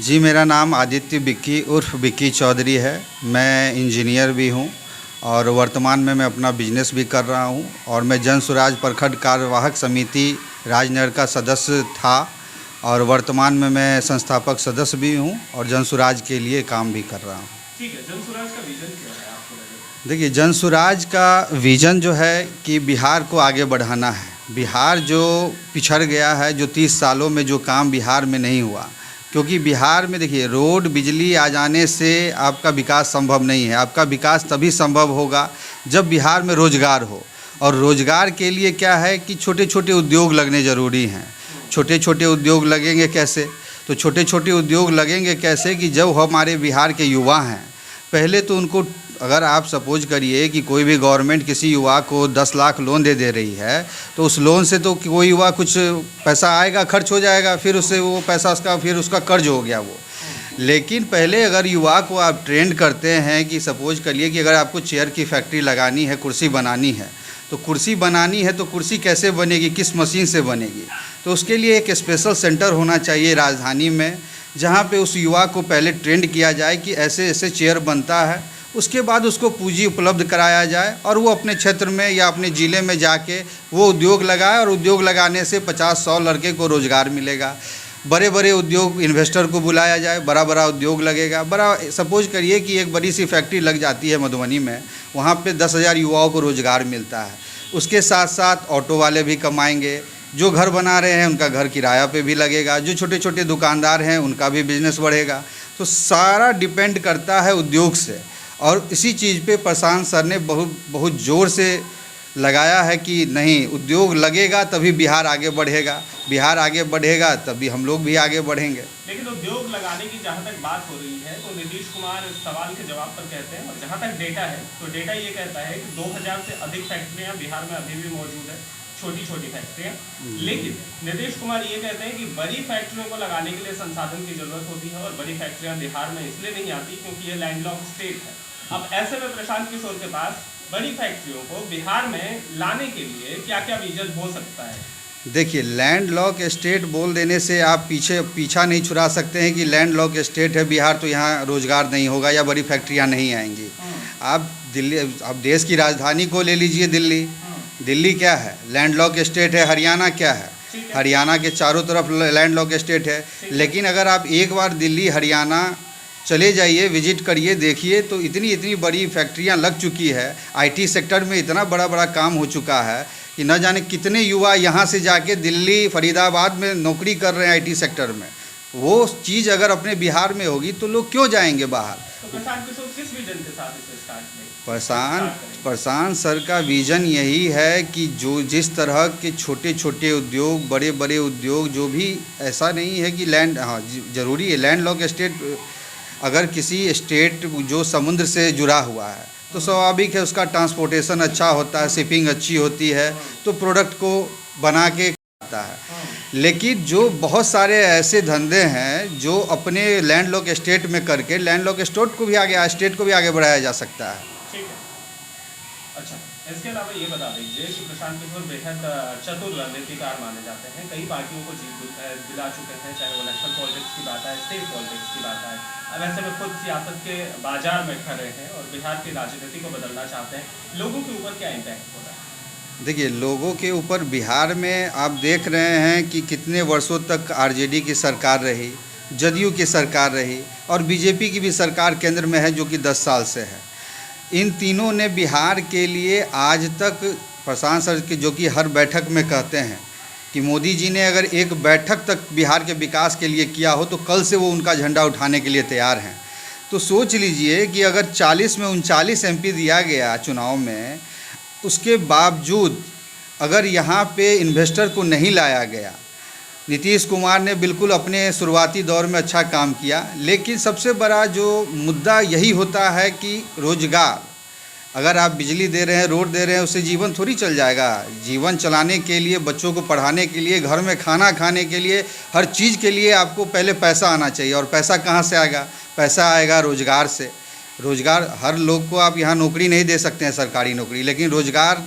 जी, मेरा नाम आदित्य बिक्की उर्फ बिक्की चौधरी है। मैं इंजीनियर भी हूँ और वर्तमान में मैं अपना बिजनेस भी कर रहा हूँ और मैं जन सुराज प्रखंड कार्यवाहक समिति राजनगर का सदस्य था और वर्तमान में मैं संस्थापक सदस्य भी हूँ और जन सुराज के लिए काम भी कर रहा हूँ। ठीक है, जन स्वराज का विजन क्या है आपको लगे? देखिए, जन सुराज का विज़न जो है कि बिहार को आगे बढ़ाना है। बिहार जो पिछड़ गया है, जो 30 सालों में जो काम बिहार में नहीं हुआ, क्योंकि बिहार में देखिए रोड बिजली आ जाने से आपका विकास संभव नहीं है। आपका विकास तभी संभव होगा जब बिहार में रोज़गार हो, और रोज़गार के लिए क्या है कि छोटे छोटे उद्योग लगने ज़रूरी हैं। छोटे छोटे उद्योग लगेंगे कैसे? तो छोटे छोटे उद्योग लगेंगे कैसे कि जब हमारे बिहार के युवा हैं, पहले तो उनको, अगर आप सपोज करिए कि कोई भी गवर्नमेंट किसी युवा को 10 लाख लोन दे रही है, तो उस लोन से तो कोई युवा कुछ पैसा आएगा, खर्च हो जाएगा, फिर उससे वो पैसा फिर उसका कर्ज हो गया वो। लेकिन पहले अगर युवा को आप ट्रेंड करते हैं कि सपोज करिए कि अगर आपको चेयर की फैक्ट्री लगानी है, कुर्सी बनानी है, तो कुर्सी बनानी है तो कुर्सी कैसे बनेगी, किस मशीन से बनेगी? तो उसके लिए एक स्पेशल सेंटर होना चाहिए राजधानी में, जहाँ पे उस युवा को पहले ट्रेंड किया जाए कि ऐसे ऐसे चेयर बनता है। उसके बाद उसको पूंजी उपलब्ध कराया जाए और वो अपने क्षेत्र में या अपने ज़िले में जाके वो उद्योग लगाए, और उद्योग लगाने से 50-100 लड़के को रोज़गार मिलेगा। बड़े बड़े उद्योग इन्वेस्टर को बुलाया जाए, बड़ा बड़ा उद्योग लगेगा। बड़ा सपोज करिए कि एक बड़ी सी फैक्ट्री लग जाती है मधुबनी में, वहाँ पे 10,000 युवाओं को रोज़गार मिलता है। उसके साथ साथ ऑटो वाले भी कमाएंगे, जो घर बना रहे हैं उनका घर किराया पे भी लगेगा, जो छोटे छोटे दुकानदार हैं उनका भी बिजनेस बढ़ेगा। तो सारा डिपेंड करता है उद्योग से, और इसी चीज़ पे प्रशांत सर ने बहुत ज़ोर से लगाया है कि नहीं, उद्योग लगेगा तभी बिहार आगे बढ़ेगा, बिहार आगे बढ़ेगा तभी हम लोग भी आगे बढ़ेंगे। लेकिन उद्योग लगाने की जहाँ तक बात हो रही है तो नीतीश कुमार इस सवाल के जवाब पर कहते हैं, और जहाँ तक डेटा है तो डेटा ये कहता है कि 2000 से अधिक फैक्ट्रियाँ बिहार में अभी भी मौजूद है, छोटी छोटी फैक्ट्रियाँ। लेकिन नीतीश कुमार ये कहते हैं कि बड़ी फैक्ट्रियों को लगाने के लिए संसाधन की जरूरत होती है, और बड़ी फैक्ट्रियाँ बिहार में इसलिए नहीं आती क्योंकि ये लैंडलॉक स्टेट है। अब ऐसे में प्रशांत किशोर के पास बड़ी फैक्ट्रियों को बिहार में लाने के लिए क्या क्या विजन हो सकता है? देखिए, लैंड लॉक स्टेट बोल देने से आप पीछा नहीं छुड़ा सकते हैं कि लैंड लॉक स्टेट है बिहार, तो यहाँ रोज़गार नहीं होगा या बड़ी फैक्ट्रियाँ नहीं आएंगी। आप दिल्ली, आप देश की राजधानी को ले लीजिए दिल्ली। दिल्ली क्या है? लैंड लॉक स्टेट है। हरियाणा क्या है? हरियाणा के चारों तरफ लैंड लॉक स्टेट है। लेकिन अगर आप एक बार दिल्ली हरियाणा चले जाइए, विजिट करिए, देखिए, तो इतनी इतनी बड़ी फैक्ट्रियां लग चुकी है। आईटी सेक्टर में इतना बड़ा बड़ा काम हो चुका है कि न जाने कितने युवा यहाँ से जाके दिल्ली, फरीदाबाद में नौकरी कर रहे हैं आईटी सेक्टर में। वो चीज़ अगर अपने बिहार में होगी तो लोग क्यों जाएंगे बाहर? तो प्रशांत किशोर किस विजन के साथ इसे स्टार्ट प्रशांत सर का विज़न यही है कि जो जिस तरह के छोटे छोटे उद्योग, बड़े बड़े उद्योग, जो भी, ऐसा नहीं है कि लैंड, हाँ ज़रूरी है लैंड लॉक स्टेट। अगर किसी स्टेट जो समुद्र से जुड़ा हुआ है तो स्वाभाविक है उसका ट्रांसपोर्टेशन अच्छा होता है, शिपिंग अच्छी होती है, तो प्रोडक्ट को बना के आता है। लेकिन जो बहुत सारे ऐसे धंधे हैं जो अपने लैंड लॉक स्टेट में करके लैंड लॉक स्टेट को भी आगे बढ़ाया जा सकता है। ठीक है। अच्छा, इसके अलावा ये बता दीजिए कि प्रशांत किशोर बेहद चतुर रणनीतिकार माने जाते हैं, कई पार्टियों को जीत दिला चुके हैं, चाहे वो नेशनल पॉलिटिक्स की बात है, स्टेट पॉलिटिक्स की बात है। अब ऐसे में खुद सियासत के बाजार में खड़े हैं और बिहार की राजनीति को बदलना चाहते हैं। लोगों के ऊपर क्या इम्पैक्ट हो रहा है? देखिए, लोगों के ऊपर बिहार में आप देख रहे हैं कि कितने वर्षों तक आरजेडी की सरकार रही, जदयू की सरकार रही, और बीजेपी की भी सरकार केंद्र में है जो कि 10 साल से है। इन तीनों ने बिहार के लिए आज तक, प्रशांत सर के जो कि हर बैठक में कहते हैं कि मोदी जी ने अगर एक बैठक तक बिहार के विकास के लिए किया हो तो कल से वो उनका झंडा उठाने के लिए तैयार हैं। तो सोच लीजिए कि अगर 40 में 39 एमपी दिया गया चुनाव में, उसके बावजूद अगर यहाँ पे इन्वेस्टर को नहीं लाया गया। नीतीश कुमार ने बिल्कुल अपने शुरुआती दौर में अच्छा काम किया, लेकिन सबसे बड़ा जो मुद्दा यही होता है कि रोज़गार। अगर आप बिजली दे रहे हैं, रोड दे रहे हैं, उससे जीवन थोड़ी चल जाएगा। जीवन चलाने के लिए, बच्चों को पढ़ाने के लिए, घर में खाना खाने के लिए, हर चीज़ के लिए आपको पहले पैसा आना चाहिए। और पैसा कहाँ से आएगा? पैसा आएगा रोज़गार से। रोज़गार, हर लोग को आप यहाँ नौकरी नहीं दे सकते हैं, सरकारी नौकरी, लेकिन रोज़गार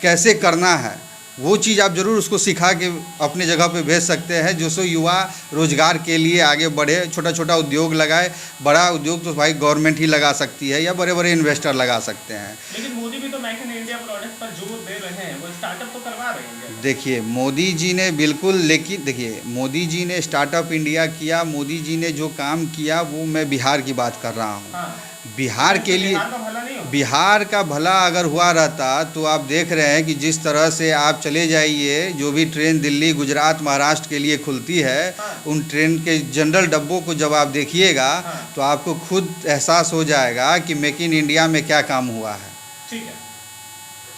कैसे करना है वो चीज़ आप ज़रूर उसको सिखा के अपने जगह पे भेज सकते हैं, जो सो युवा रोज़गार के लिए आगे बढ़े, छोटा छोटा उद्योग लगाए। बड़ा उद्योग तो भाई गवर्नमेंट ही लगा सकती है या बड़े बड़े इन्वेस्टर लगा सकते हैं। लेकिन मोदी भी तो मेक इन इंडिया प्रोडक्ट पर जोर दे रहे हैं, वो स्टार्टअप तो करवा रहे हैं। देखिए मोदी जी ने बिल्कुल, लेकिन देखिए मोदी जी ने स्टार्टअप इंडिया किया, मोदी जी ने जो काम किया वो मैं बिहार की बात कर रहा हूँ। हाँ, बिहार के लिए, बिहार का भला नहीं हो। बिहार का भला अगर हुआ रहता तो आप देख रहे हैं कि जिस तरह से आप चले जाइए, जो भी ट्रेन दिल्ली, गुजरात, महाराष्ट्र के लिए खुलती है, हाँ। उन ट्रेन के जनरल डब्बों को जब आप देखिएगा हाँ। तो आपको खुद एहसास हो जाएगा कि मेक इन इंडिया में क्या काम हुआ है। ठीक है,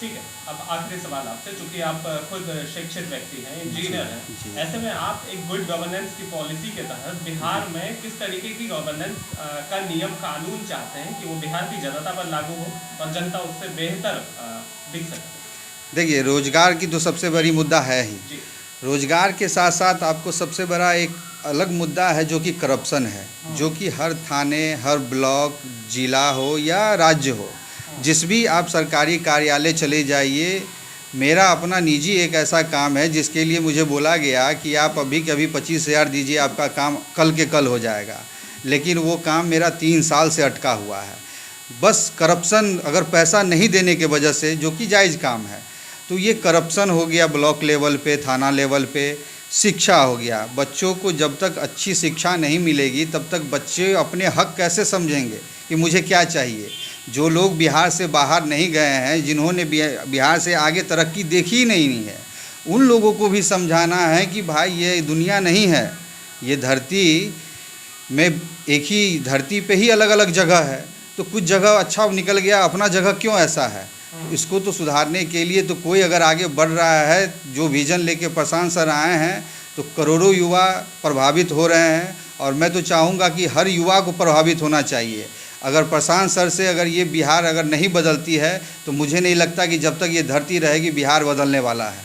ठीक है। अब आखिरी सवाल आपसे, चूंकि आप खुद शिक्षित व्यक्ति हैं, इंजीनियर जी। हैं, ऐसे में आप एक गुड गवर्नेंस की पॉलिसी के तहत बिहार में किस तरीके की गवर्नेंस का नियम कानून चाहते हैं कि वो बिहार की जनता पर लागू हो और जनता उससे बेहतर दिख सके? देखिए रोज़गार की तो सबसे बड़ी मुद्दा है ही। जी। रोज़गार के साथ साथ आपको सबसे बड़ा एक अलग मुद्दा है जो कि करप्शन है, जो कि हर थाने, हर ब्लॉक, जिला हो या राज्य हो, जिस भी आप सरकारी कार्यालय चले जाइए। मेरा अपना निजी एक ऐसा काम है जिसके लिए मुझे बोला गया कि आप अभी के अभी 25,000 दीजिए, आपका काम कल के कल हो जाएगा, लेकिन वो काम मेरा 3 साल से अटका हुआ है। बस करप्शन, अगर पैसा नहीं देने के वजह से, जो कि जायज़ काम है, तो ये करप्शन हो गया ब्लॉक लेवल पे, थाना लेवल पे। शिक्षा हो गया, बच्चों को जब तक अच्छी शिक्षा नहीं मिलेगी तब तक बच्चे अपने हक कैसे समझेंगे कि मुझे क्या चाहिए। जो लोग बिहार से बाहर नहीं गए हैं, जिन्होंने बिहार से आगे तरक्की देखी ही नहीं है, उन लोगों को भी समझाना है कि भाई ये दुनिया नहीं है, ये धरती में एक ही धरती पे ही अलग अलग जगह है, तो कुछ जगह अच्छा निकल गया, अपना जगह क्यों ऐसा है। इसको तो सुधारने के लिए तो कोई अगर आगे बढ़ रहा है, जो विज़न लेके प्रशांत सर आए हैं, तो करोड़ों युवा प्रभावित हो रहे हैं। और मैं तो चाहूँगा कि हर युवा को प्रभावित होना चाहिए। अगर प्रशांत सर से अगर ये बिहार अगर नहीं बदलती है तो मुझे नहीं लगता कि जब तक ये धरती रहेगी बिहार बदलने वाला है।